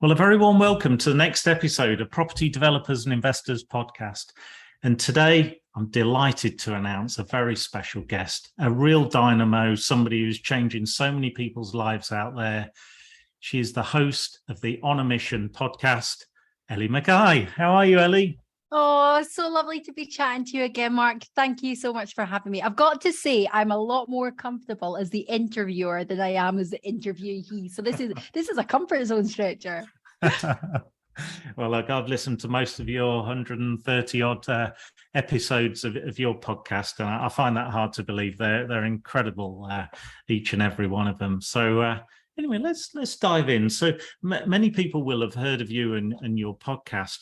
Well, a very warm welcome to the next episode of Property Developers and Investors Podcast. And today, I'm delighted to announce a very special guest, a real dynamo, somebody who's changing so many people's lives out there. She is the host of the On a Mission podcast, Ellie McKay. How are you, Ellie? Oh, so lovely to be chatting to you again, Mark. Thank you so much for having me. I've got to say, I'm a lot more comfortable as the interviewer than I am as the interviewee. So this is a comfort zone stretcher. Well, look, I've listened to most of your 130 odd episodes of your podcast, and I find that hard to believe. They're incredible, each and every one of them. So anyway, let's dive in. So many people will have heard of you and your podcast.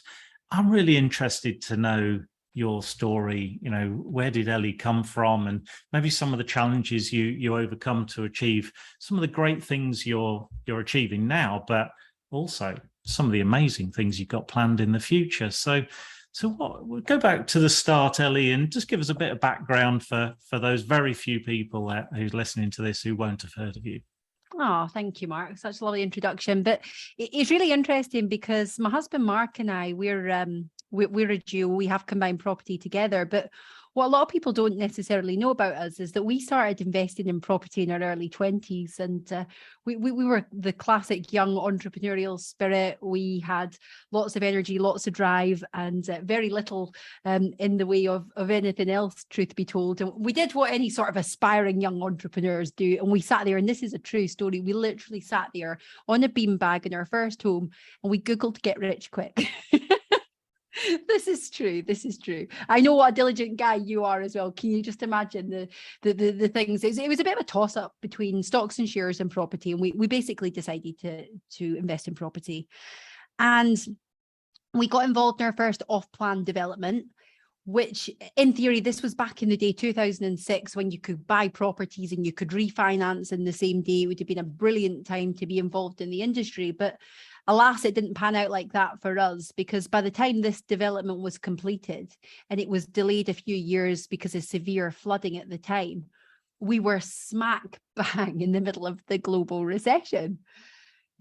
I'm really interested to know your story. You know, where did Ellie come from, and maybe some of the challenges you overcome to achieve some of the great things you're achieving now, but also some of the amazing things you've got planned in the future. So we'll go back to the start, Ellie, and just give us a bit of background for those very few people who's listening to this who won't have heard of you. Oh, thank you, Mark. Such a lovely introduction. But it's really interesting because my husband, Mark, and I, we're a duo. We have combined property together. But what a lot of people don't necessarily know about us is that we started investing in property in our early 20s. And we were the classic young entrepreneurial spirit. We had lots of energy, lots of drive, and very little in the way of anything else, truth be told. And we did what any sort of aspiring young entrepreneurs do. And we sat there, and this is a true story. We literally sat there on a beanbag in our first home, and we Googled get rich quick. This is true. I know what a diligent guy you are as well. Can you just imagine the things? It was a bit of a toss-up between stocks and shares and property, and we basically decided to invest in property. And we got involved in our first off-plan development, which in theory, this was back in the day, 2006, when you could buy properties and you could refinance in the same day. It would have been a brilliant time to be involved in the industry. But alas, it didn't pan out like that for us, because by the time this development was completed, and it was delayed a few years because of severe flooding at the time, we were smack bang in the middle of the global recession.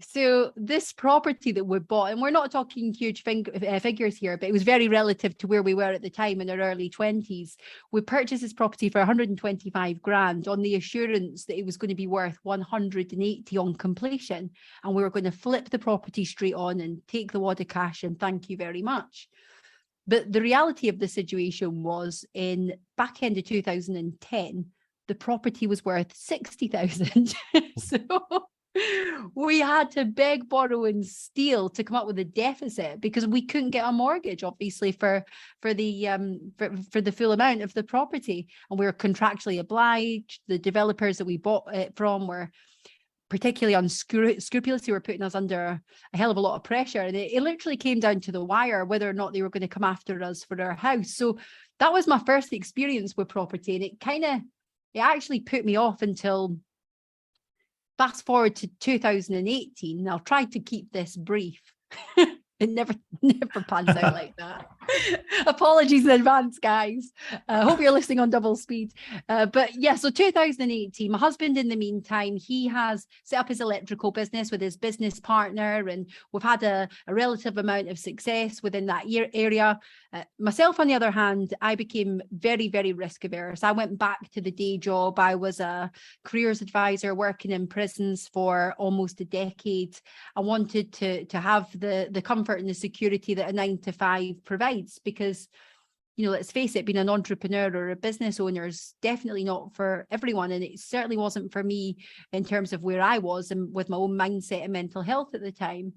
So this property that we bought, and we're not talking huge figures here, but it was very relative to where we were at the time in our early 20s. We purchased this property for 125 grand on the assurance that it was going to be worth 180 on completion. And we were going to flip the property straight on and take the wad of cash and thank you very much. But the reality of the situation was, in back end of 2010, the property was worth 60,000. So we had to beg, borrow, and steal to come up with a deficit because we couldn't get a mortgage, obviously, for the full amount of the property, and we were contractually obliged. The developers that we bought it from were particularly unscrupulous. They were putting us under a hell of a lot of pressure, and it literally came down to the wire whether or not they were going to come after us for our house. So that was my first experience with property, and it actually put me off until fast forward to 2018. I'll try to keep this brief. It never pans out like that. Apologies in advance, guys. I hope you're listening on double speed. But yeah, so 2018, my husband, in the meantime, he has set up his electrical business with his business partner, and we've had a relative amount of success within that area. Myself, on the other hand, I became very, very risk averse. I went back to the day job. I was a careers advisor working in prisons for almost a decade. I wanted to have the comfort and the security that a 9-to-5 provides, because, you know, let's face it, being an entrepreneur or a business owner is definitely not for everyone, and it certainly wasn't for me in terms of where I was and with my own mindset and mental health at the time.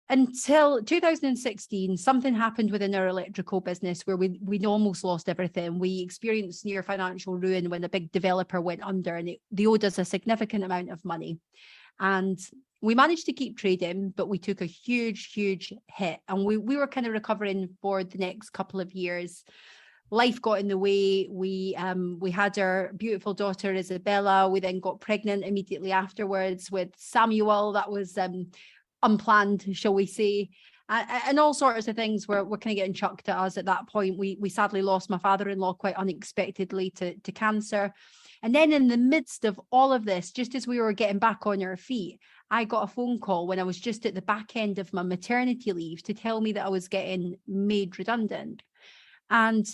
Until 2016, something happened within our electrical business where we'd almost lost everything. We experienced near financial ruin when a big developer went under, and they owed us a significant amount of money. And we managed to keep trading, but we took a huge hit, and we were kind of recovering for the next couple of years. Life got in the way. We had our beautiful daughter Isabella. We then got pregnant immediately afterwards with Samuel. That was unplanned, shall we say. And all sorts of things were kind of getting chucked at us at that point. We sadly lost my father-in-law quite unexpectedly to cancer. And then in the midst of all of this, just as we were getting back on our feet, I got a phone call when I was just at the back end of my maternity leave to tell me that I was getting made redundant. And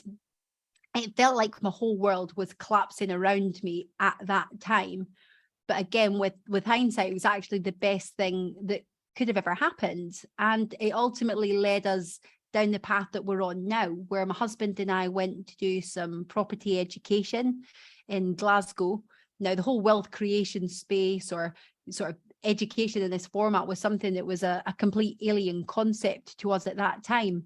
it felt like my whole world was collapsing around me at that time. But again, with hindsight, it was actually the best thing that could have ever happened. And it ultimately led us down the path that we're on now, where my husband and I went to do some property education in Glasgow. Now, the whole wealth creation space or sort of education in this format was something that was a complete alien concept to us at that time.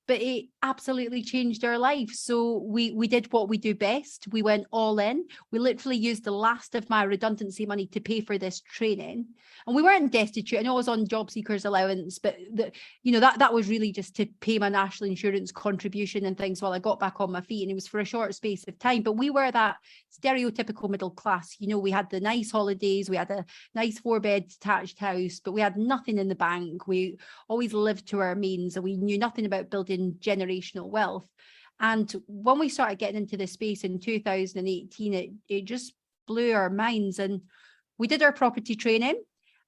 But it absolutely changed our life. So we did what we do best. We went all in. We literally used the last of my redundancy money to pay for this training. And we weren't destitute. I know I was on job seekers allowance, but that was really just to pay my national insurance contribution and things while I got back on my feet. And it was for a short space of time. But we were that stereotypical middle class. We had the nice holidays. We had a nice 4-bed detached house, but we had nothing in the bank. We always lived to our means and we knew nothing about building generational wealth. And when we started getting into this space in 2018, it just blew our minds. And we did our property training,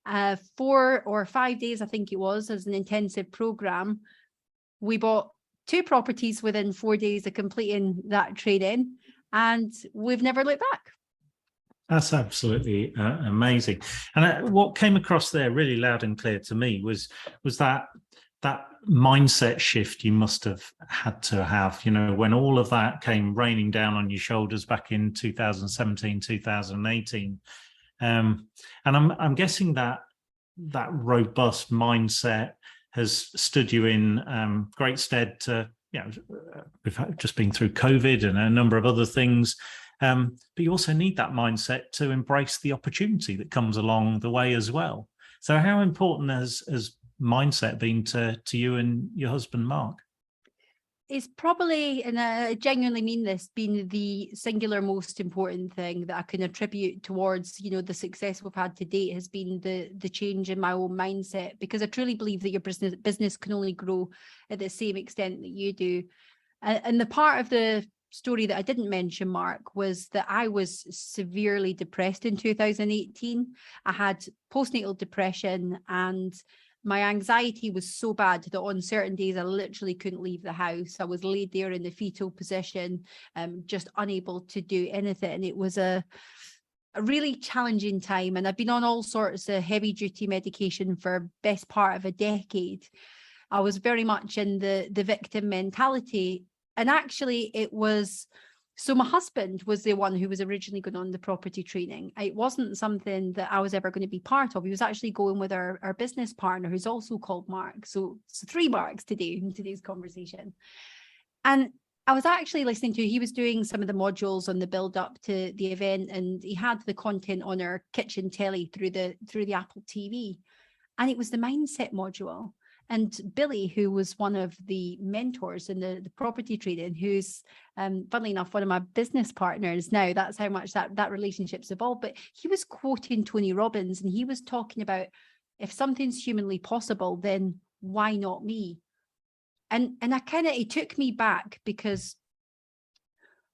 4 or 5 days, I think it was, as an intensive program. We bought 2 properties within 4 days of completing that training, and we've never looked back. That's absolutely amazing. And what came across there really loud and clear to me was that mindset shift you must have had to have, when all of that came raining down on your shoulders back in 2017, 2018. And I'm guessing that robust mindset has stood you in great stead to, we've just been through COVID and a number of other things. But you also need that mindset to embrace the opportunity that comes along the way as well. So how important has mindset been to you and your husband, Mark? It's probably, and I genuinely mean this, been the singular most important thing that I can attribute towards, the success we've had to date has been the change in my own mindset, because I truly believe that your business can only grow at the same extent that you do. And the part of the story that I didn't mention, Mark, was that I was severely depressed in 2018. I had post-natal depression, and my anxiety was so bad that on certain days I literally couldn't leave the house. I was laid there in the fetal position, just unable to do anything. And it was a really challenging time. And I've been on all sorts of heavy duty medication for best part of a decade. I was very much in the victim mentality. And actually so my husband was the one who was originally going on the property training. It wasn't something that I was ever going to be part of. He was actually going with our business partner, who's also called Mark. So 3 Marks today in today's conversation. And I was actually listening to, he was doing some of the modules on the build up to the event, and he had the content on our kitchen telly through the Apple TV. And it was the mindset module. And Billy, who was one of the mentors in the property training, who's, funnily enough, one of my business partners now, that's how much that relationship's evolved. But he was quoting Tony Robbins, and he was talking about, if something's humanly possible, then why not me? And it took me back, because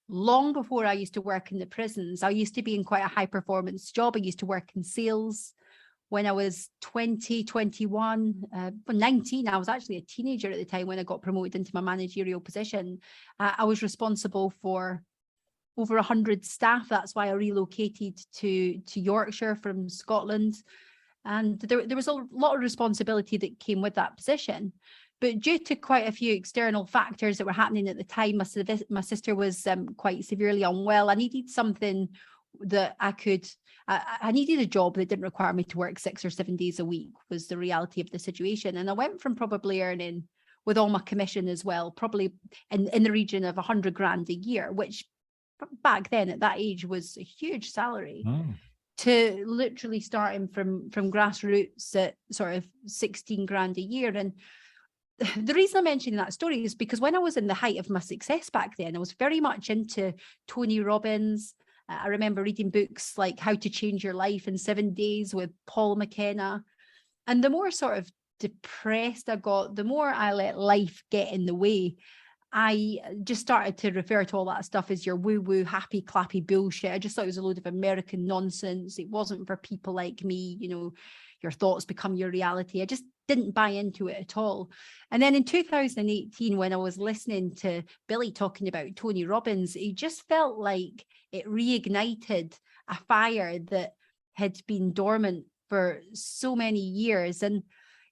long before I used to work in the prisons, I used to be in quite a high performance job. I used to work in sales. When I was 20, 21, 19, I was actually a teenager at the time when I got promoted into my managerial position. I was responsible for over 100 staff. That's why I relocated to Yorkshire from Scotland. And there was a lot of responsibility that came with that position. But due to quite a few external factors that were happening at the time, my sister was quite severely unwell. I needed something that I needed a job that didn't require me to work 6 or 7 days a week, was the reality of the situation. And I went from probably earning, with all my commission as well, probably in the region of 100 grand a year, which back then at that age was a huge salary, to literally starting from grassroots at sort of 16 grand a year. And the reason I'm mentioning that story is because when I was in the height of my success back then, I was very much into Tony Robbins. I remember reading books like How to Change Your Life in 7 Days with Paul McKenna. And the more sort of depressed I got, the more I let life get in the way. I just started to refer to all that stuff as your woo-woo, happy, clappy bullshit. I just thought it was a load of American nonsense. It wasn't for people like me. your thoughts become your reality. I just didn't buy into it at all. And then in 2018, when I was listening to Billy talking about Tony Robbins, it just felt like it reignited a fire that had been dormant for so many years. And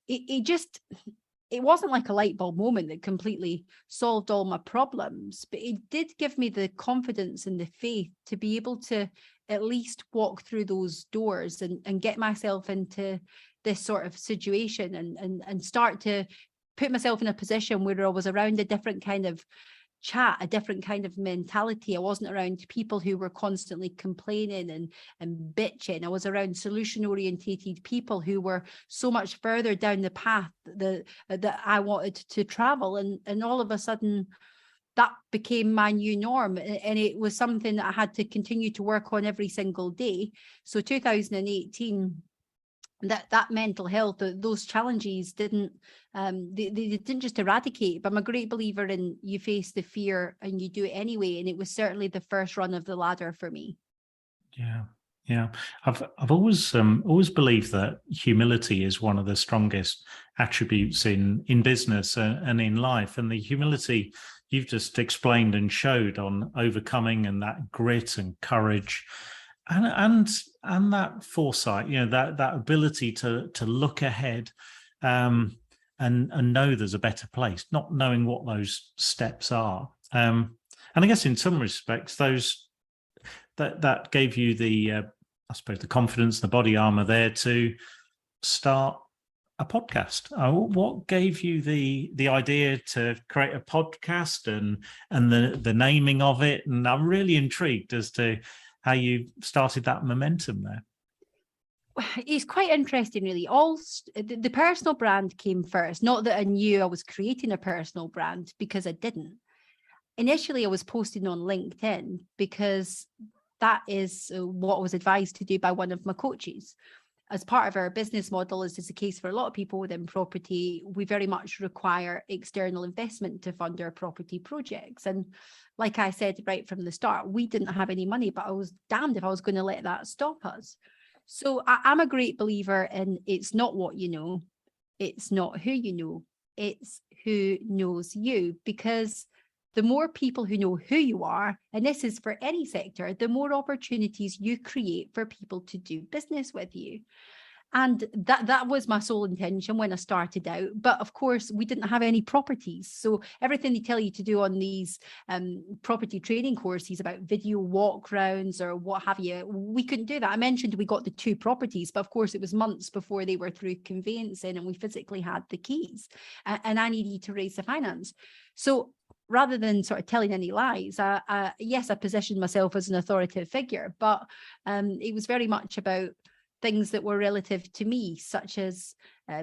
it wasn't like a light bulb moment that completely solved all my problems, but it did give me the confidence and the faith to be able to at least walk through those doors and get myself into this sort of situation and start to put myself in a position where I was around a different kind of chat, a different kind of mentality. I wasn't around people who were constantly complaining and bitching. I was around solution orientated people who were so much further down the path that I wanted to travel. And all of a sudden that became my new norm. And it was something that I had to continue to work on every single day. So 2018, that mental health, those challenges didn't they didn't just eradicate, but I'm a great believer in you face the fear and you do it anyway. And it was certainly the first run of the ladder for me. Yeah. I've always believed that humility is one of the strongest attributes in business and in life. And the humility you've just explained and showed on overcoming, and that grit and courage and that foresight, that ability to look ahead and know there's a better place, not knowing what those steps are. And I guess in some respects, that gave you the confidence, the body armor there to start a podcast. What gave you the idea to create a podcast and the naming of it? And I'm really intrigued as to how you started that momentum there. It's quite interesting, really. The personal brand came first. Not that I knew I was creating a personal brand, because I didn't. Initially, I was posting on LinkedIn because that is what I was advised to do by one of my coaches. As part of our business model, as is the case for a lot of people within property, we very much require external investment to fund our property projects. And like I said right from the start, we didn't have any money, but I was damned if I was going to let that stop us. So I'm a great believer in it's not what you know, it's not who you know, it's who knows you. Because the more people who know who you are, and this is for any sector, the more opportunities you create for people to do business with you. And that was my sole intention when I started out. But of course, we didn't have any properties. So everything they tell you to do on these property training courses about video walk rounds or what have you, we couldn't do that. I mentioned we got the 2 properties, but of course it was months before they were through conveyancing and we physically had the keys. And I needed to raise the finance. So rather than sort of telling any lies, yes, I positioned myself as an authoritative figure, but it was very much about things that were relative to me, such as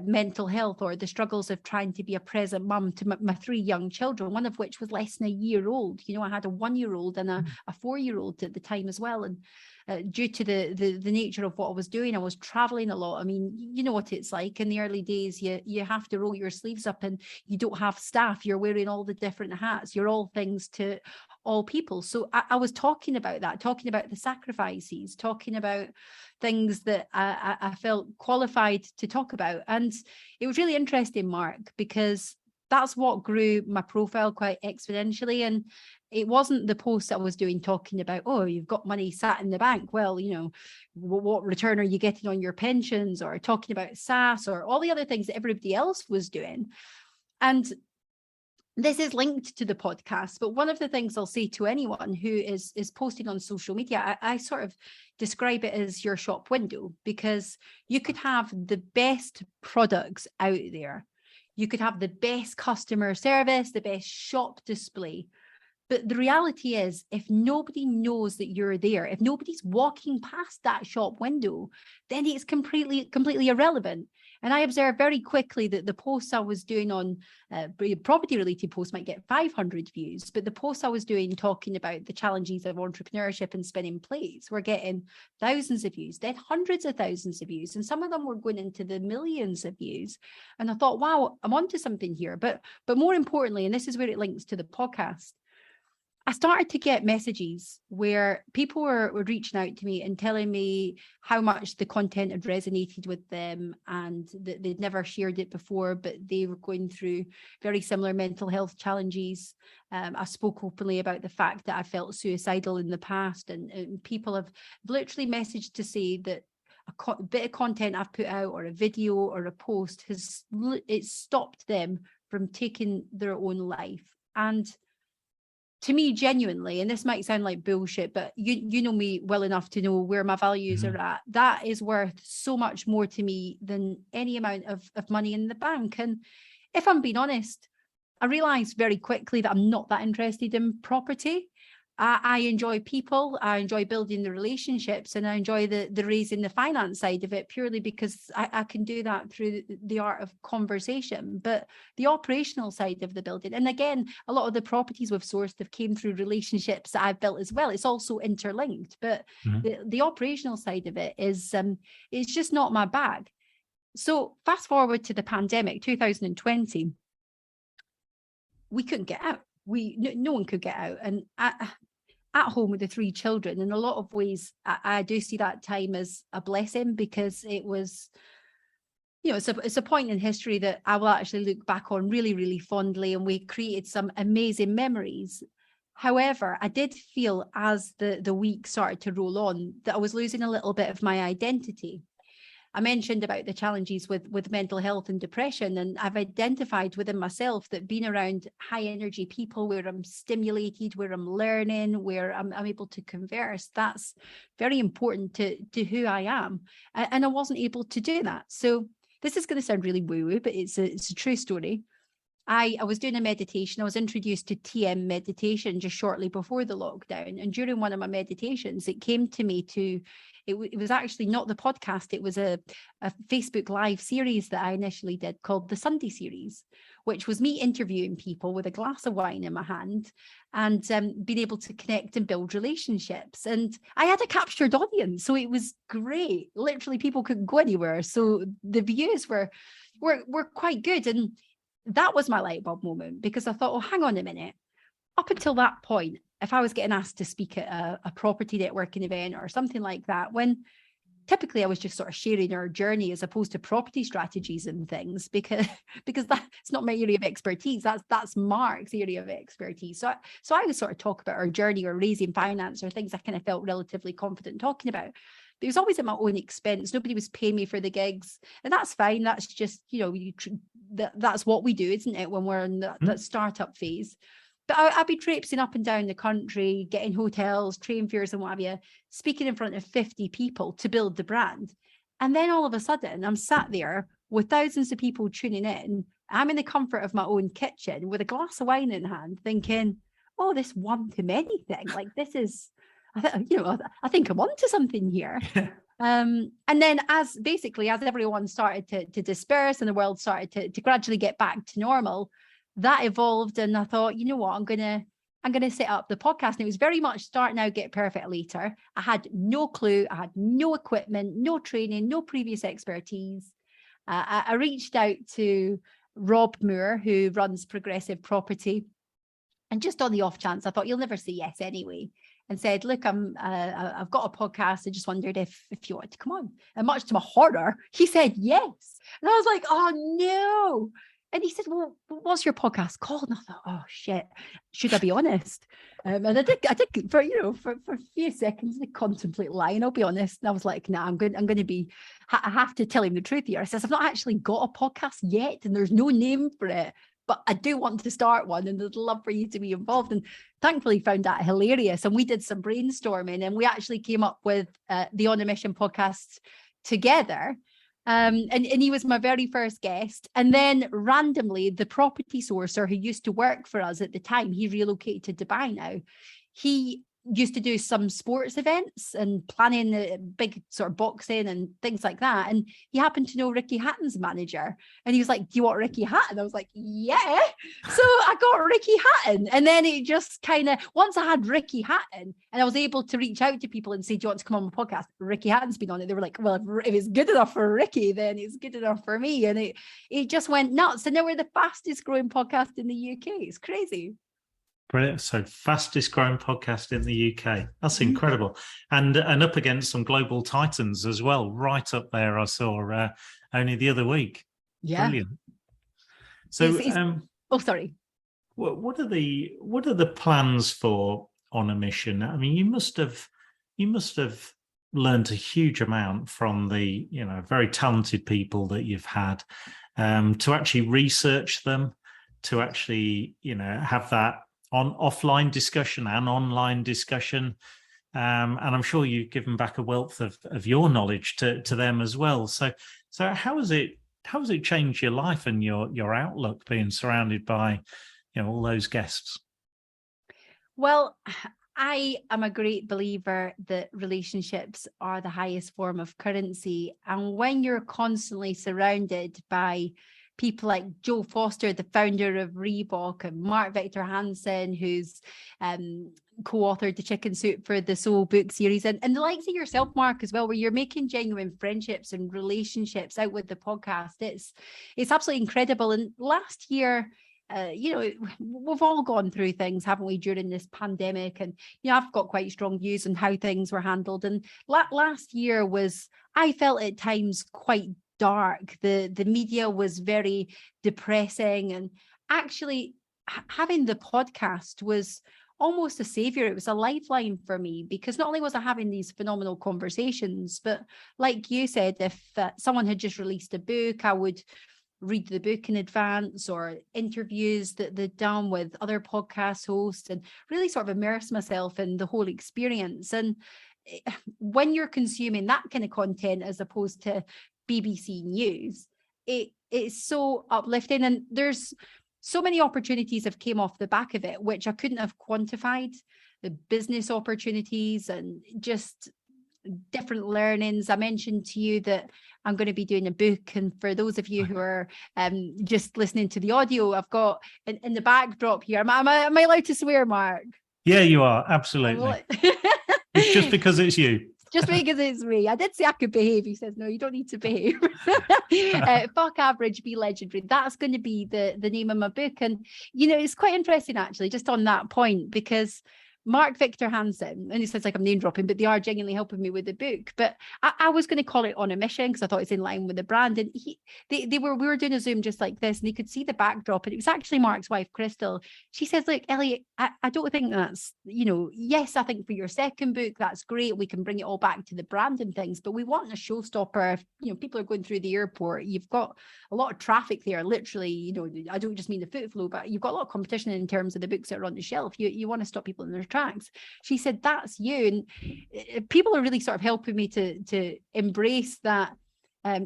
mental health or the struggles of trying to be a present mum to my 3 young children, one of which was less than a year old. I had a 1-year-old and a 4-year-old at the time as well. And due to the nature of what I was doing, I was traveling a lot. I mean, you know what it's like in the early days. You have to roll your sleeves up and you don't have staff. You're wearing all the different hats. You're all things to all people. So I was talking about that, talking about the sacrifices, talking about things that I felt qualified to talk about. And it was really interesting, Mark, because that's what grew my profile quite exponentially. And it wasn't the posts I was doing talking about, oh, you've got money sat in the bank. Well, what return are you getting on your pensions, or talking about SaaS or all the other things that everybody else was doing. And this is linked to the podcast, but one of the things I'll say to anyone who is posting on social media, I sort of describe it as your shop window, because you could have the best products out there. You could have the best customer service, the best shop display. But the reality is, if nobody knows that you're there, if nobody's walking past that shop window, then it's completely irrelevant. And I observed very quickly that the posts I was doing on property-related posts might get 500 views, but the posts I was doing talking about the challenges of entrepreneurship and spinning plates were getting thousands of views, then hundreds of thousands of views, and some of them were going into the millions of views. And I thought, wow, I'm onto something here. But more importantly, and this is where it links to the podcast, I started to get messages where people were reaching out to me and telling me how much the content had resonated with them, and that they'd never shared it before, but they were going through very similar mental health challenges. I spoke openly about the fact that I felt suicidal in the past, and people have literally messaged to say that a bit of content I've put out, or a video or a post, it's stopped them from taking their own life. And to me, genuinely, and this might sound like bullshit, but you know me well enough to know where my values are at. That is worth so much more to me than any amount of money in the bank. And if I'm being honest, I realized very quickly that I'm not that interested in property. I enjoy people, I enjoy building the relationships, and I enjoy the raising the finance side of it, purely because I can do that through the art of conversation. But the operational side of the building, and again, a lot of the properties we've sourced have came through relationships that I've built as well. It's also interlinked, but the operational side of it is it's just not my bag. So fast forward to the pandemic, 2020, we couldn't get out. No one could get out, and at home with the 3 children. In a lot of ways, I do see that time as a blessing, because it was, it's a point in history that I will actually look back on really, really fondly, and we created some amazing memories. However, I did feel as the week started to roll on that I was losing a little bit of my identity. I mentioned about the challenges with mental health and depression, and I've identified within myself that being around high energy people, where I'm stimulated, where I'm learning, where I'm able to converse, that's very important to who I am. And I wasn't able to do that. So this is going to sound really woo-woo, but it's a true story. I was doing a meditation. I was introduced to TM meditation just shortly before the lockdown. And during one of my meditations, it came to me it was actually not the podcast. It was a Facebook Live series that I initially did called the Sunday series, which was me interviewing people with a glass of wine in my hand and being able to connect and build relationships. And I had a captured audience, so it was great. Literally, people couldn't go anywhere. So the views were quite good. And that was my light bulb moment, because I thought, oh, hang on a minute. Up until that point, if I was getting asked to speak at a property networking event or something like that, when typically I was just sort of sharing our journey as opposed to property strategies and things, because that's not my area of expertise. That's Mark's area of expertise. So I would sort of talk about our journey or raising finance or things I kind of felt relatively confident talking about. But it was always at my own expense. Nobody was paying me for the gigs, and that's fine. That's just, that's what we do, isn't it, when we're in that startup phase. But I'd be traipsing up and down the country, getting hotels, train fares and what have you, speaking in front of 50 people to build the brand. And then all of a sudden, I'm sat there with thousands of people tuning in. I'm in the comfort of my own kitchen with a glass of wine in hand, thinking, oh, this one-to-many thing, like this is, I think I'm onto something here. And then as everyone started to disperse and the world started to gradually get back to normal, that evolved, and I thought, you know what, I'm gonna set up the podcast. And it was very much start now, get perfect later. I had no clue, I had no equipment, no training, no previous expertise. I reached out to Rob Moore, who runs Progressive Property, and just on the off chance, I thought, you'll never say yes anyway, and said, look, I've got a podcast. I just wondered if you wanted to come on. And much to my horror, he said yes. And I was like, oh no. And he said, well, what's your podcast called? And I thought, oh shit, should I be honest? And I did for a few seconds, I contemplate lying, I'll be honest. And I was like, nah, I'm going to be, I have to tell him the truth here. I says, I've not actually got a podcast yet, and there's no name for it, but I do want to start one, and I'd love for you to be involved. And thankfully found that hilarious. And we did some brainstorming, and we actually came up with the On a Mission podcast together. And he was my very first guest. And then randomly, the property sourcer who used to work for us at the time, he relocated to Dubai now. He used to do some sports events and planning big sort of boxing and things like that. And he happened to know Ricky Hatton's manager. And he was like, do you want Ricky Hatton? I was like, yeah. So I got Ricky Hatton. And then it just kind of, once I had Ricky Hatton and I was able to reach out to people and say, do you want to come on my podcast? Ricky Hatton's been on it. They were like, well, if it's good enough for Ricky, then it's good enough for me. And it just went nuts. And now we're the fastest growing podcast in the UK. It's crazy. Brilliant. So fastest growing podcast in the UK. That's incredible. And up against some global titans as well, right up there. I saw only the other week. Yeah. Brilliant. So sorry. what are the plans for On a Mission? I mean, you must have learned a huge amount from the, very talented people that you've had, to actually research them, to actually, have that offline discussion and online discussion. And I'm sure you've given back a wealth of your knowledge to them as well. So how has it changed your life and your outlook being surrounded by, all those guests? Well, I am a great believer that relationships are the highest form of currency. And when you're constantly surrounded by people like Joe Foster, the founder of Reebok, and Mark Victor Hansen, who's co-authored the Chicken Soup for the Soul book series, and the likes of yourself, Mark, as well, where you're making genuine friendships and relationships out with the podcast, it's absolutely incredible. And last year, we've all gone through things, haven't we, during this pandemic? And, I've got quite strong views on how things were handled. And last year I felt at times quite dark. The media was very depressing. And actually having the podcast was almost a savior. It was a lifeline for me, because not only was I having these phenomenal conversations, but like you said, if someone had just released a book, I would read the book in advance, or interviews that they'd done with other podcast hosts, and really sort of immerse myself in the whole experience. And when you're consuming that kind of content as opposed to BBC News, it's so uplifting. And there's so many opportunities have came off the back of it, which I couldn't have quantified. The business opportunities and just different learnings. I mentioned to you that I'm going to be doing a book, and for those of you who are just listening to the audio, I've got in the backdrop here. Am I allowed to swear, Mark? Yeah, you are, absolutely. It's just because it's you. Just because it's me. I did say I could behave. He says, no, you don't need to behave. Fuck average, be legendary. That's going to be the name of my book. And, it's quite interesting, actually, just on that point, because Mark Victor Hansen, and he says like I'm name dropping, but they are genuinely helping me with the book. But I was going to call it On a Mission, because I thought it's in line with the brand. And we were doing a Zoom just like this, and they could see the backdrop, and it was actually Mark's wife, Crystal. She says, look, Ellie, I don't think that's, yes, I think for your second book, that's great. We can bring it all back to the brand and things, but we want a showstopper. If, people are going through the airport, you've got a lot of traffic there, literally, I don't just mean the foot flow, but you've got a lot of competition in terms of the books that are on the shelf. You want to stop people in their tracks. She said, that's you. And people are really sort of helping me to embrace that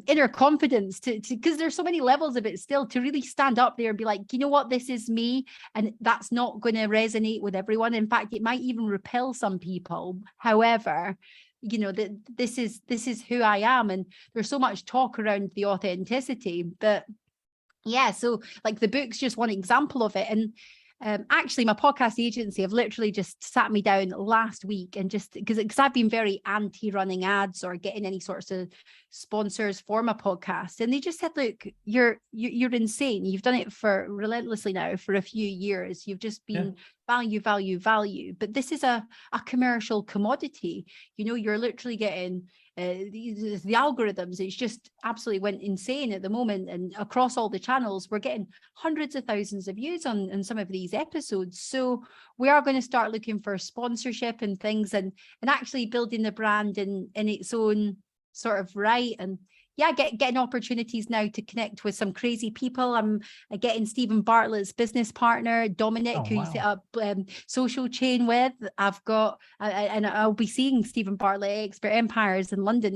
inner confidence, because there's so many levels of it still, to really stand up there and be like, you know what, this is me, and that's not going to resonate with everyone. In fact, it might even repel some people. However, this is who I am. And there's so much talk around the authenticity, but yeah, so like the book's just one example of it. And actually, my podcast agency have literally just sat me down last week, and just because I've been very anti running ads or getting any sorts of sponsors for my podcast, and they just said, look, you're insane. You've done it for relentlessly now for a few years. You've just been value, but this is a commercial commodity. You're literally getting the algorithms. It's just absolutely went insane at the moment, and across all the channels we're getting hundreds of thousands of views on some of these episodes. So we are going to start looking for sponsorship and things, and actually building the brand in its own sort of right. And yeah, getting opportunities now to connect with some crazy people. I'm getting Stephen Bartlett's business partner, Dominic, who you set up Social Chain with. I've got, and I'll be seeing Stephen Bartlett, Expert Empires in London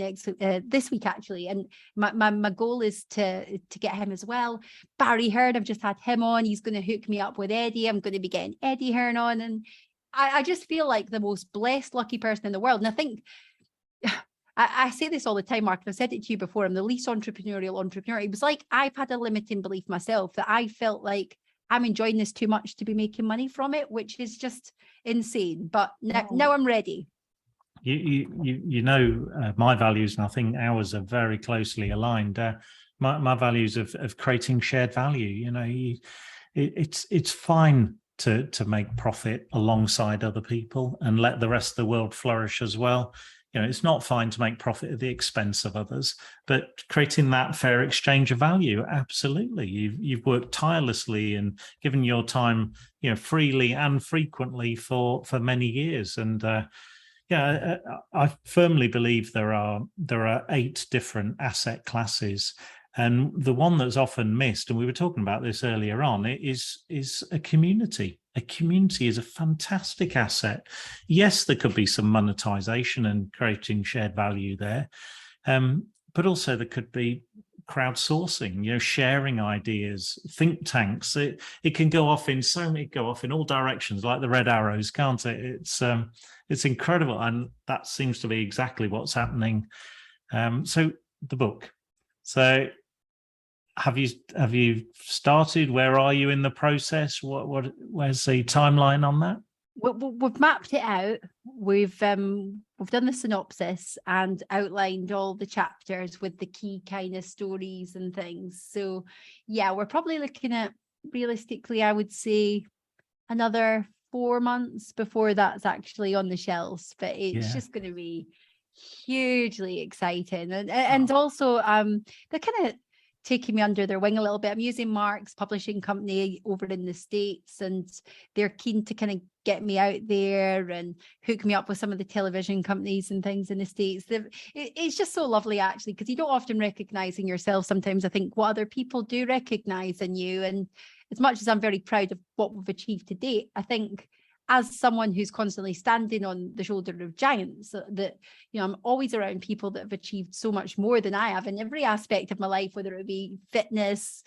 this week, actually. And my goal is to get him as well. Barry Hearn, I've just had him on. He's going to hook me up with Eddie. I'm going to be getting Eddie Hearn on. And I just feel like the most blessed, lucky person in the world. And I think, I say this all the time, Mark, and I've said it to you before, I'm the least entrepreneurial entrepreneur. It was like I've had a limiting belief myself that I felt like I'm enjoying this too much to be making money from it, which is just insane. But now I'm ready. My values, and I think ours are very closely aligned. My values of creating shared value. It's fine to make profit alongside other people and let the rest of the world flourish as well. It's not fine to make profit at the expense of others, but creating that fair exchange of value, absolutely. You've worked tirelessly and given your time, freely and frequently for many years. And I firmly believe there are 8 different asset classes. And the one that's often missed, and we were talking about this earlier on, is a community. A community is a fantastic asset. Yes, there could be some monetization and creating shared value there, but also there could be crowdsourcing, sharing ideas, think tanks. It can go off in all directions, like the red arrows, can't it? It's incredible, and that seems to be exactly what's happening. So the book. So have you started? Where are you in the process? Where's the timeline on that? We've mapped it out. We've done the synopsis and outlined all the chapters with the key kind of stories and things. So yeah, we're probably looking at, realistically, I would say another 4 months before that's actually on the shelves. But it's just going to be hugely exciting, and also they're kind of taking me under their wing a little bit. I'm using Mark's publishing company over in the States, and they're keen to kind of get me out there and hook me up with some of the television companies and things in the States. It's just so lovely, actually, because you don't often recognize in yourself sometimes, I think, what other people do recognize in you. And as much as I'm very proud of what we've achieved to date, I think as someone who's constantly standing on the shoulder of giants, that, I'm always around people that have achieved so much more than I have in every aspect of my life, whether it be fitness,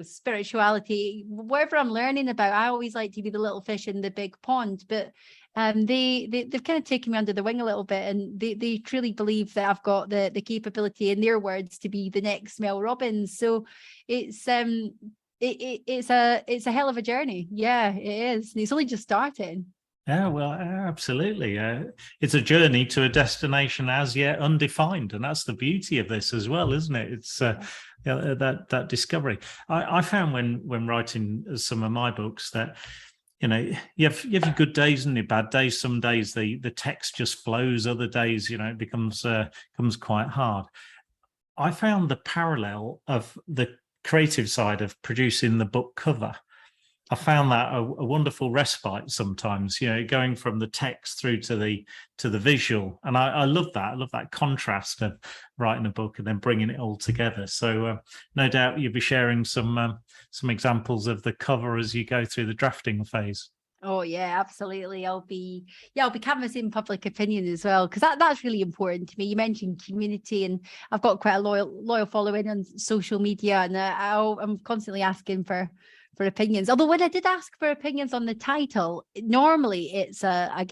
spirituality, whatever I'm learning about. I always like to be the little fish in the big pond, but they've kind of taken me under the wing a little bit, and they truly believe that I've got the capability, in their words, to be the next Mel Robbins. So it's a hell of a journey. Yeah, it is. And it's only just starting. Yeah, well, absolutely. It's a journey to a destination as yet undefined, and that's the beauty of this as well, isn't it? It's that discovery. I found when writing some of my books that you have your good days and your bad days. Some days the text just flows. Other days, it becomes quite hard. I found the parallel of the creative side of producing the book cover. I found that a wonderful respite sometimes, going from the text through to the visual. And I love that. I love that contrast of writing a book and then bringing it all together. So no doubt you'll be sharing some examples of the cover as you go through the drafting phase. Oh yeah, absolutely. I'll be canvassing public opinion as well, because that's really important to me. You mentioned community, and I've got quite a loyal following on social media, and I'm constantly asking for opinions. Although when I did ask for opinions on the title, normally it's a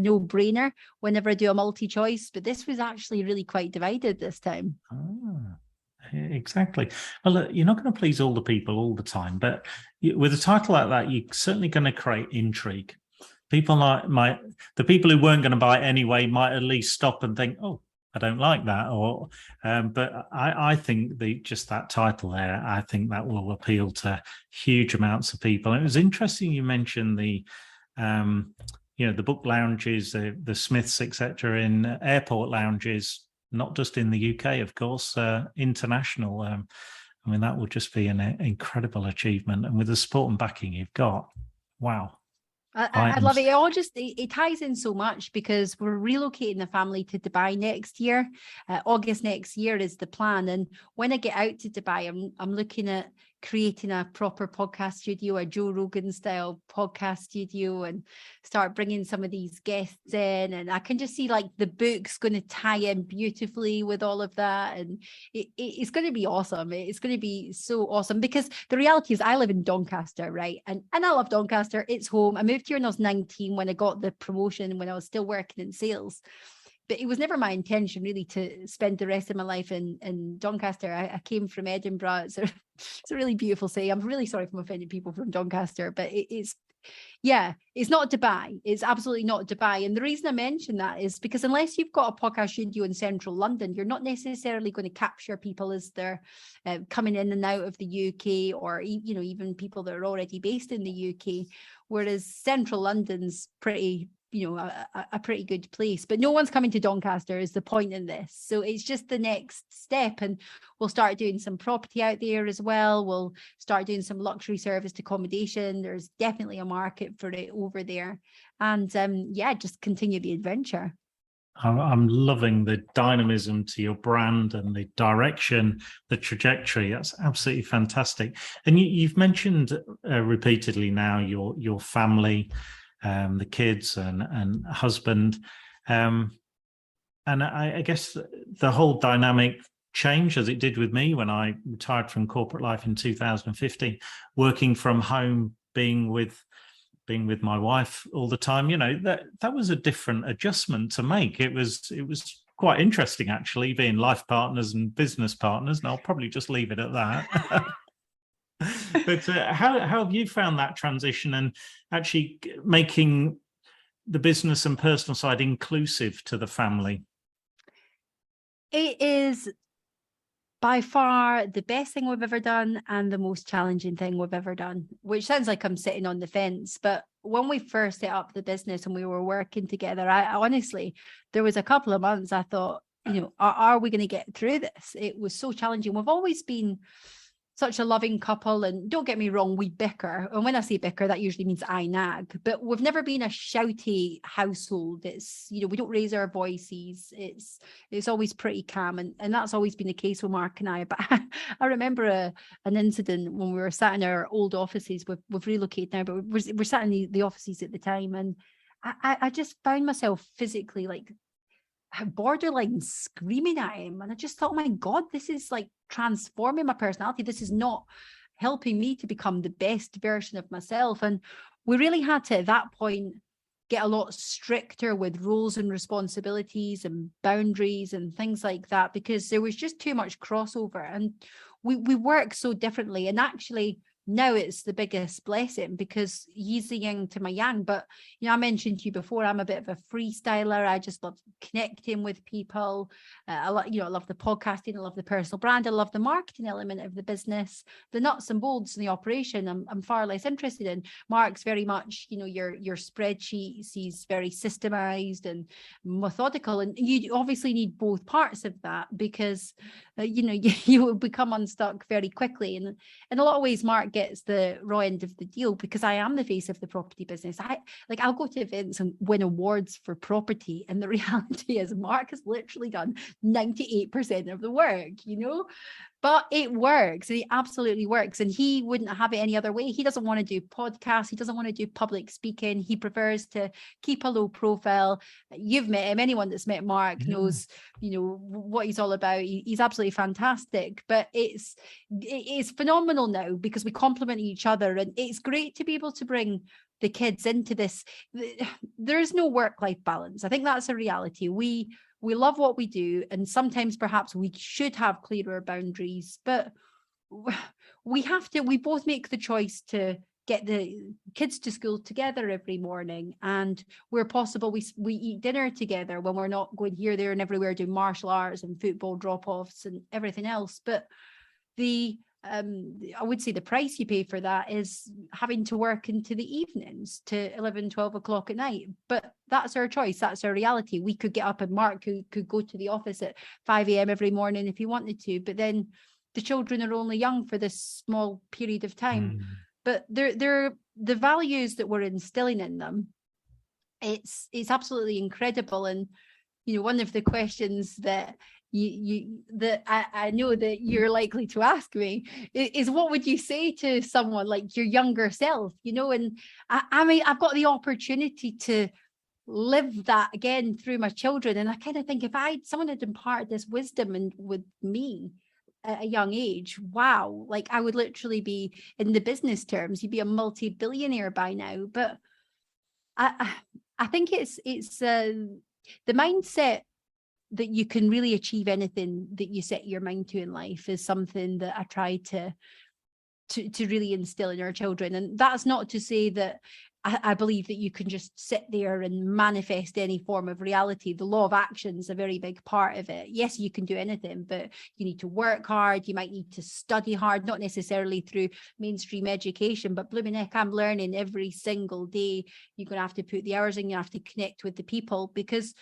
no-brainer whenever I do a multi-choice, but this was actually really quite divided this time. Exactly. Well, look, you're not going to please all the people all the time, but with a title like that, you're certainly going to create intrigue. People the people who weren't going to buy it anyway might at least stop and think, "Oh, I don't like that." Or, but I think just that title there, I think that will appeal to huge amounts of people. And it was interesting you mentioned the book lounges, the Smiths, etc., in airport lounges. Not just in the UK, of course, international. That will just be an incredible achievement. And with the support and backing you've got, wow. I love it. It ties in so much, because we're relocating the family to Dubai next year. August next year is the plan. And when I get out to Dubai, I'm looking at creating a proper podcast studio, a Joe Rogan style podcast studio, and start bringing some of these guests in. And I can just see like the book's going to tie in beautifully with all of that. And it's going to be awesome. It's going to be so awesome, because the reality is I live in Doncaster, right? And I love Doncaster. It's home. I moved here when I was 19, when I got the promotion, when I was still working in sales. But it was never my intention really to spend the rest of my life in Doncaster. I came from Edinburgh. It's a really beautiful city. I'm really sorry if I'm offending people from Doncaster, but it's Yeah, it's not Dubai. It's absolutely not Dubai. And the reason I mention that is because unless you've got a podcast studio in central London, you're not necessarily going to capture people as they're coming in and out of the UK, or, you know, even people that are already based in the UK. Whereas central London's pretty, you know, a pretty good place, but no one's coming to Doncaster is the point in this. So it's just the next step, and we'll start doing some property out there as well. We'll start doing some luxury serviced accommodation. There's definitely a market for it over there, and yeah, just continue the adventure. I'm loving the dynamism to your brand and the direction, the trajectory. That's absolutely fantastic. And you've mentioned repeatedly now your family, the kids and husband. And I guess the whole dynamic changed, as it did with me when I retired from corporate life in 2015, working from home, being with my wife all the time. You know, that was a different adjustment to make. It was quite interesting, actually, being life partners and business partners, and I'll probably just leave it at that. But how have you found that transition and actually making the business and personal side inclusive to the family? It is by far the best thing we've ever done and the most challenging thing we've ever done, which sounds like I'm sitting on the fence. But when we first set up the business and we were working together, I honestly, there was a couple of months I thought, you know, are we going to get through this? It was so challenging. We've always been such a loving couple, and don't get me wrong, we bicker. And when I say bicker, that usually means I nag, but we've never been a shouty household. It's, you know, we don't raise our voices. It's always pretty calm, and that's always been the case with Mark and I. But I remember an incident when we were sat in our old offices. We've relocated now, but we're sat in the offices at the time, and I just found myself physically like borderline screaming at him, and I just thought, oh my God, this is like transforming my personality. This is not helping me to become the best version of myself. And we really had to, at that point, get a lot stricter with roles and responsibilities and boundaries and things like that, because there was just too much crossover, and we work so differently. And actually now it's the biggest blessing because he's the yin to my yang. But, you know, I mentioned to you before, I'm a bit of a freestyler. I just love connecting with people. I love the podcasting. I love the personal brand. I love the marketing element of the business. The nuts and bolts and the operation, I'm far less interested in. Mark's very much, you know, your spreadsheets. He's very systemized and methodical. And you obviously need both parts of that because, you will become unstuck very quickly. And in a lot of ways, Mark gets the raw end of the deal because I am the face of the property business. I'll go to events and win awards for property, and the reality is Mark has literally done 98% of the work, you know, but it works, and it absolutely works, and he wouldn't have it any other way. He doesn't want to do podcasts. He doesn't want to do public speaking. He prefers to keep a low profile. You've met him. Anyone that's met Mark knows, you know, what he's all about. He's absolutely fantastic, but it's phenomenal now because we complement each other, and it's great to be able to bring the kids into this. There's no work-life balance. I think that's a reality. We love what we do, and sometimes perhaps we should have clearer boundaries, but we both make the choice to get the kids to school together every morning, and where possible we eat dinner together when we're not going here, there and everywhere doing martial arts and football drop-offs and everything else. But I would say the price you pay for that is having to work into the evenings to 11, 12 o'clock at night. But that's our choice. That's our reality. We could get up, and Mark could go to the office at 5 a.m. every morning if he wanted to. But then the children are only young for this small period of time. But they're the values that we're instilling in them. It's absolutely incredible. And, you know, one of the questions that I know that you're likely to ask me is what would you say to someone like your younger self, you know? And I mean, I've got the opportunity to live that again through my children. And I kind of think if someone had imparted this wisdom with me at a young age, wow, like I would literally be, in the business terms, you'd be a multi-billionaire by now. But I think it's the mindset that you can really achieve anything that you set your mind to in life is something that I try to really instill in our children. And that's not to say that I believe that you can just sit there and manifest any form of reality. The law of action is a very big part of it. Yes, you can do anything, but you need to work hard. You might need to study hard, not necessarily through mainstream education, but blooming heck, I'm learning every single day. You're going to have to put the hours in, you have to connect with the people, because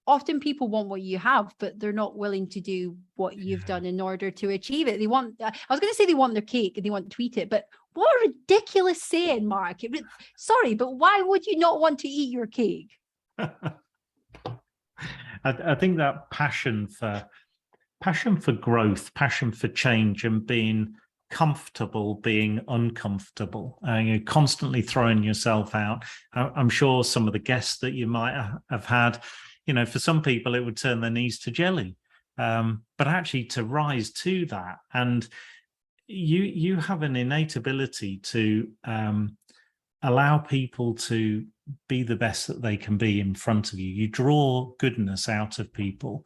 often people want what you have, but they're not willing to do what you've done in order to achieve it. They want, I was going to say they want their cake and they want to tweet it, but what a ridiculous saying, Mark. Sorry, but why would you not want to eat your cake? I think that passion for growth, passion for change, and being comfortable being uncomfortable, you're constantly throwing yourself out. I'm sure some of the guests that you might have had, for some people it would turn their knees to jelly, but actually to rise to that, and you have an innate ability to allow people to be the best that they can be in front of you. You draw goodness out of people,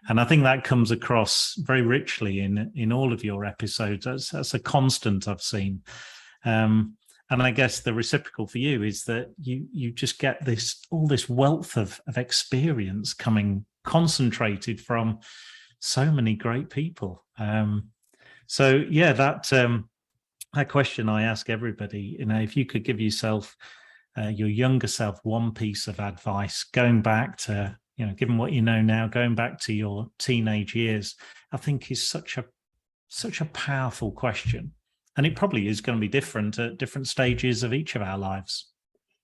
and I think that comes across very richly in all of your episodes. That's a constant I've seen, and I guess the reciprocal for you is that you just get all this wealth of experience coming concentrated from so many great people. So yeah, that question I ask everybody, if you could give yourself, your younger self, one piece of advice, going back to, given what you know now, going back to your teenage years, I think is such a powerful question. And it probably is going to be different at different stages of each of our lives.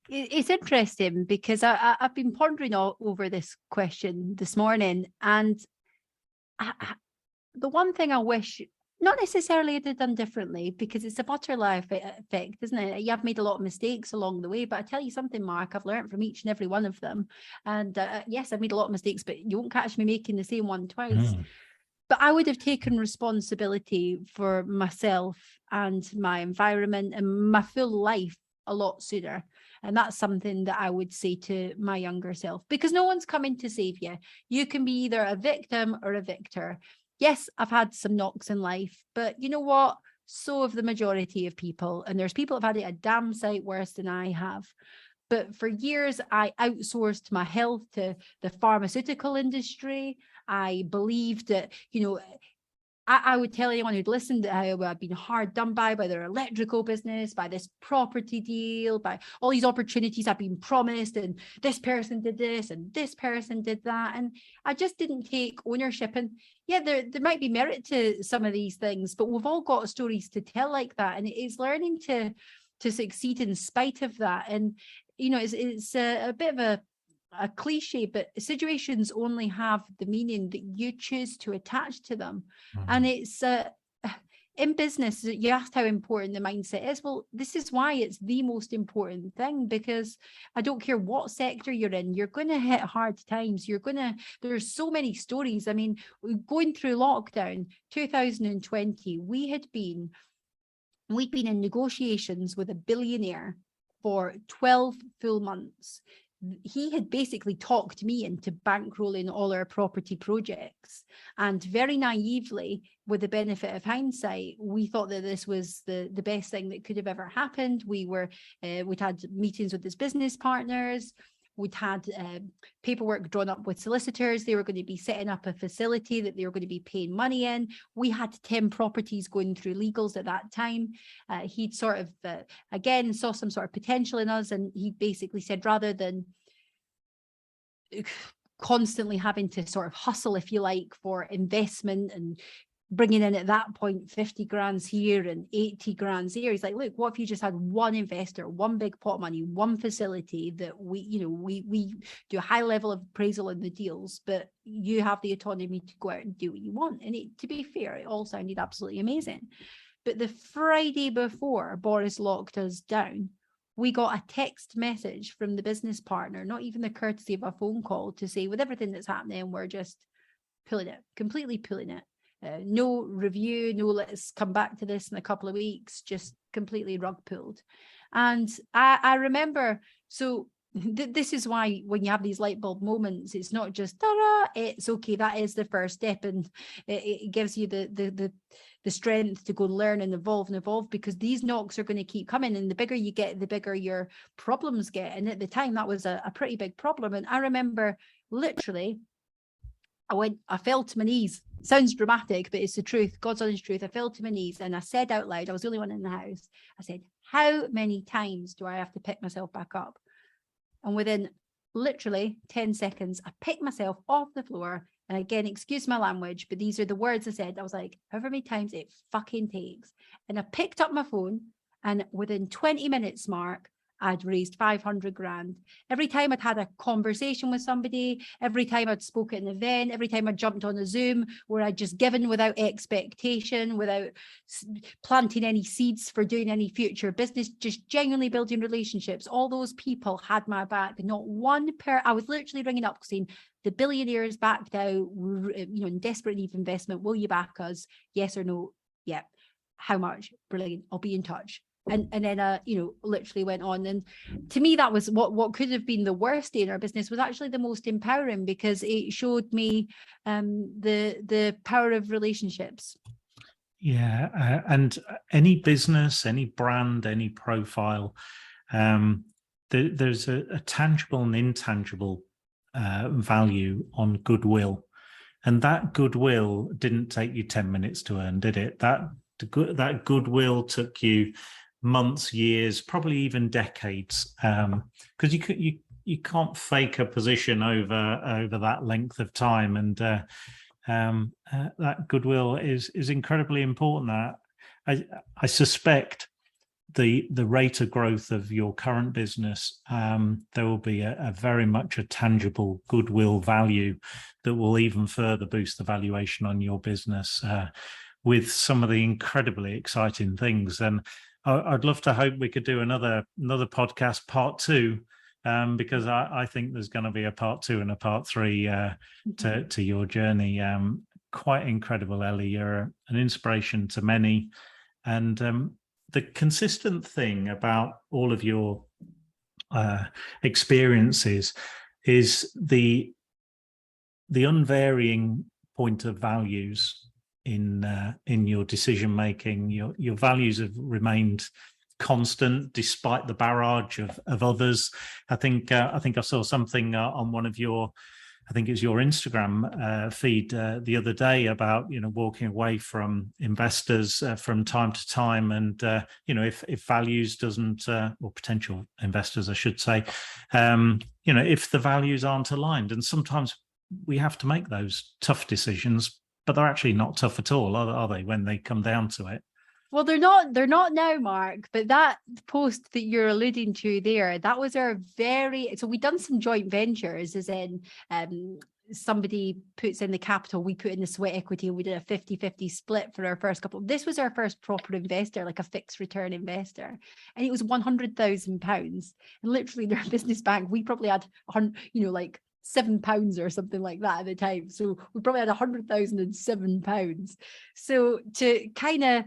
It's interesting because I've been pondering over this question this morning, and the one thing I wish, not necessarily I'd have done differently, because it's a butterfly effect, isn't it? You have made a lot of mistakes along the way, but I tell you something, Mark, I've learned from each and every one of them. And yes, I've made a lot of mistakes, but you won't catch me making the same one twice. But I would have taken responsibility for myself and my environment and my full life a lot sooner. And that's something that I would say to my younger self, because no one's coming to save you. You can be either a victim or a victor. Yes, I've had some knocks in life, but you know what? So have the majority of people. And there's people who've had it a damn sight worse than I have. But for years, I outsourced my health to the pharmaceutical industry. I believed that, I would tell anyone who'd listened that I've been hard done by their electrical business, by this property deal, by all these opportunities I've been promised, and this person did this and this person did that. And I just didn't take ownership. And yeah, there might be merit to some of these things, but we've all got stories to tell like that. And it's learning to succeed in spite of that. And, it's a bit of a cliche, but situations only have the meaning that you choose to attach to them. And it's in business, you asked how important the mindset is. Well, this is why it's the most important thing, because I don't care what sector you're in, you're going to hit hard times. There's so many stories. I mean, going through lockdown 2020, we'd been in negotiations with a billionaire for 12 full months. He had basically talked me into bankrolling all our property projects. And very naively, with the benefit of hindsight, we thought that this was the best thing that could have ever happened. We'd had meetings with his business partners. We'd had paperwork drawn up with solicitors. They were going to be setting up a facility that they were going to be paying money in. We had 10 properties going through legals at that time. He'd sort of, again, saw some sort of potential in us. And he basically said, rather than constantly having to sort of hustle, if you like, for investment and bringing in at that point 50 grand here and 80 grand here, he's like, look, what if you just had one investor, one big pot of money, one facility that we do a high level of appraisal in the deals, but you have the autonomy to go out and do what you want. And to be fair, it all sounded absolutely amazing. But the Friday before Boris locked us down, we got a text message from the business partner, not even the courtesy of a phone call, to say, with everything that's happening, we're just completely pulling it. No review, no let's come back to this in a couple of weeks, just completely rug pulled. And I remember, so this is why when you have these light bulb moments, it's not just ta-da, it's okay, that is the first step, and it gives you the strength to go learn and evolve, because these knocks are going to keep coming, and the bigger you get, the bigger your problems get. And at the time, that was a pretty big problem. And I remember literally I fell to my knees. Sounds dramatic, but it's the truth, God's honest truth. I fell to my knees and I said out loud, I was the only one in the house, I said, how many times do I have to pick myself back up? And within literally 10 seconds, I picked myself off the floor. And again, excuse my language, but these are the words I said. I was like, however many times it fucking takes. And I picked up my phone, and within 20 minutes, Mark, I'd raised 500 grand. Every time I'd had a conversation with somebody, every time I'd spoken at an event, every time I jumped on a Zoom where I'd just given without expectation, without planting any seeds for doing any future business, just genuinely building relationships. All those people had my back. Not one I was literally ringing up saying, the billionaires backed out, in desperate need of investment. Will you back us? Yes or no? Yeah. How much? Brilliant. I'll be in touch. And then, literally went on. And to me, that was what could have been the worst day in our business was actually the most empowering, because it showed me the power of relationships. Yeah. And any business, any brand, any profile, there's a tangible and intangible value on goodwill. And that goodwill didn't take you 10 minutes to earn, did it? That goodwill took you months, years, probably even decades, because you can't fake a position over that length of time, and that goodwill is incredibly important. I suspect the rate of growth of your current business, there will be a very much a tangible goodwill value that will even further boost the valuation on your business with some of the incredibly exciting things. And I'd love to hope we could do another podcast, part 2, because I think there's going to be a part 2 and a part 3 to your journey. Quite incredible, Ellie. You're an inspiration to many. And the consistent thing about all of your experiences is the unvarying point of values in your decision making. Your values have remained constant despite the barrage of others. I think I saw something on one of your, I think it's your Instagram feed the other day about walking away from investors from time to time, and if values doesn't or potential investors, I should say, if the values aren't aligned, and sometimes we have to make those tough decisions. But they're actually not tough at all, are they, when they come down to it? Well, they're not now, Mark. But that post that you're alluding to there, that was so we done some joint ventures, as in somebody puts in the capital, we put in the sweat equity, and we did a 50-50 split for our first couple. This was our first proper investor, like a fixed return investor. And it was £100,000. And literally in our business bank, we probably had, like £7 or something like that at the time. So we probably had £100,007. So to kind of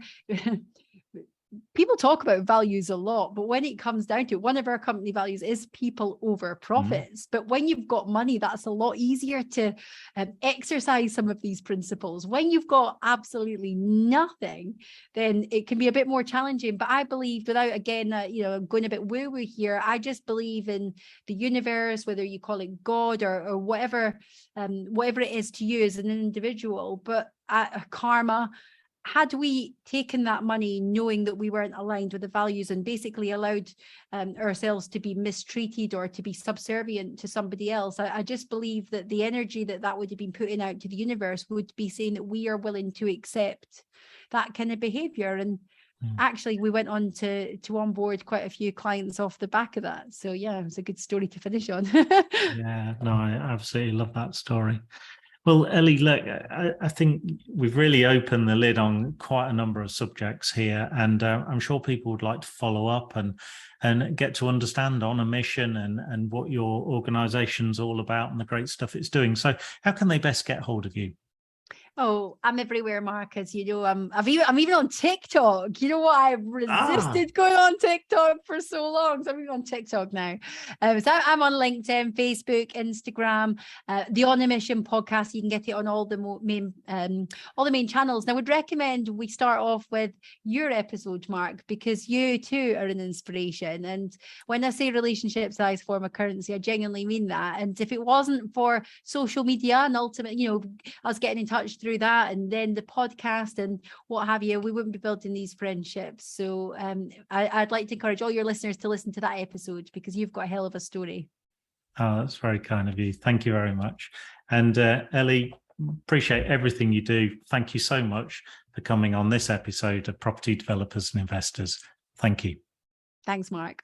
people talk about values a lot, but when it comes down to it, one of our company values is people over profits. But when you've got money, that's a lot easier to exercise some of these principles. When you've got absolutely nothing, then it can be a bit more challenging. But I believe, without again, going a bit woo-woo here, I just believe in the universe, whether you call it God or whatever it is to you as an individual, but karma. Had we taken that money knowing that we weren't aligned with the values and basically allowed ourselves to be mistreated or to be subservient to somebody else, I just believe that the energy that would have been putting out to the universe would be saying that we are willing to accept that kind of behavior. And actually, we went on to onboard quite a few clients off the back of that. So yeah, it was a good story to finish on. Yeah, no, I absolutely love that story. Well, Ellie, look, I think we've really opened the lid on quite a number of subjects here, and I'm sure people would like to follow up and get to understand On a Mission and what your organisation's all about and the great stuff it's doing. So how can they best get hold of you? Oh, I'm everywhere, Mark, as you know. I'm even on TikTok. You know what? I've resisted going on TikTok for so long. So I'm even on TikTok now. So I'm on LinkedIn, Facebook, Instagram, the On a Mission podcast. You can get it on all the main channels. And I would recommend we start off with your episode, Mark, because you too are an inspiration. And when I say relationship size form a currency, I genuinely mean that. And if it wasn't for social media and ultimately, us getting in touch through that and then the podcast and what have you, we wouldn't be building these friendships. So I'd like to encourage all your listeners to listen to that episode because you've got a hell of a story. Oh, that's very kind of you. Thank you very much. And Ellie, appreciate everything you do. Thank you so much for coming on this episode of Property Developers and Investors. Thank you. Thanks, Mark.